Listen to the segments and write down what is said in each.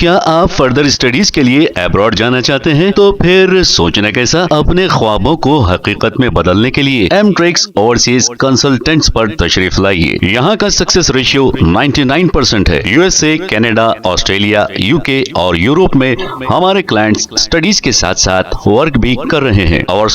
क्या आप further studies के लिए अब्रॉड जाना चाहते हैं? तो फिर सोचना कैसा, अपने ख्वाबों को हकीकत में बदलने के लिए एमट्रिक्स ओवरसीज कंसल्टेंट्स पर तशरीफ लाइए। यहाँ का सक्सेस रेशियो 99% है। यूएसए, कनाडा, ऑस्ट्रेलिया, यूके और यूरोप में हमारे क्लाइंट्स स्टडीज के साथ साथ वर्क भी कर रहे हैं और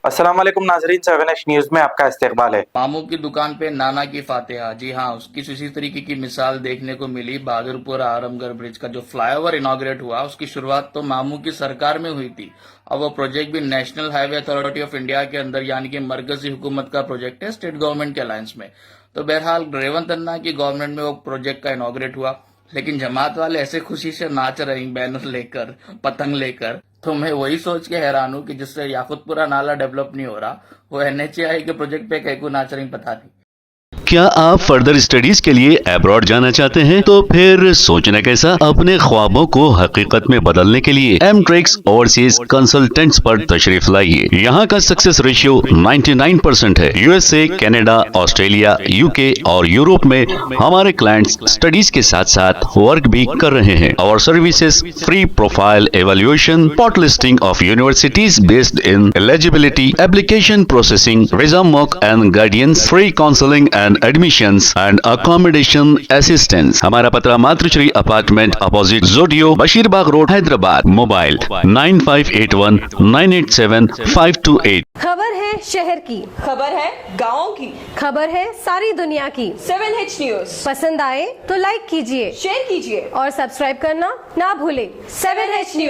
अस्सलाम वालेकुम नाजरीन, 7H न्यूज में आपका इस्तकबाल है। मामू की दुकान पे नाना की फातिहा। जी हाँ, उसकी इसी तरीके की मिसाल देखने को मिली। बहादुरपुर आरामगढ़ ब्रिज का जो फ्लाईओवर इनॉग्रेट हुआ, उसकी शुरुआत तो मामू की सरकार में हुई थी और वो प्रोजेक्ट भी national highway authority of India के अंदर यानी कि मरकजी हुकूमत का प्रोजेक्ट है, स्टेट गवर्नमेंट के अलायंस में। तो बहरहाल रेवंत अन्ना की गवर्नमेंट में वो प्रोजेक्ट का इनॉग्रेट हुआ, लेकिन जमात वाले ऐसे खुशी से नाच रहे, बैनर लेकर, पतंग लेकर। तो मैं वही सोच के हैरान हूं कि जिससे याकुतपुरा नाला डेवलप नहीं हो रहा, वो NHAI के प्रोजेक्ट पे कैको नाच रही, पता नहीं। क्या आप फर्दर स्टडीज के लिए अब्रॉड जाना चाहते हैं? तो फिर सोचना कैसा, अपने ख्वाबों को हकीकत में बदलने के लिए एमट्रिक्स ओवरसीज कंसल्टेंट्स पर तशरीफ लाइए। यहाँ का सक्सेस रेशियो 99% है। यूएसए, कनाडा, ऑस्ट्रेलिया, यूके और यूरोप में हमारे क्लाइंट्स स्टडीज के साथ साथ वर्क भी कर रहे हैं और services free profile evaluation, spot listing of universities based in eligibility, application processing, visa mock and guidance, free counselling and admissions and accommodation assistance. हमारा पता मातृश्री अपार्टमेंट अपोजिट जोडियो, बशीरबाग रोड, हैदराबाद। मोबाइल 9581987528। खबर है शहर की, खबर है गाँव की, खबर है सारी दुनिया की। 7H न्यूज पसंद आए तो लाइक कीजिए, शेयर कीजिए और सब्सक्राइब करना ना भूले। 7H news.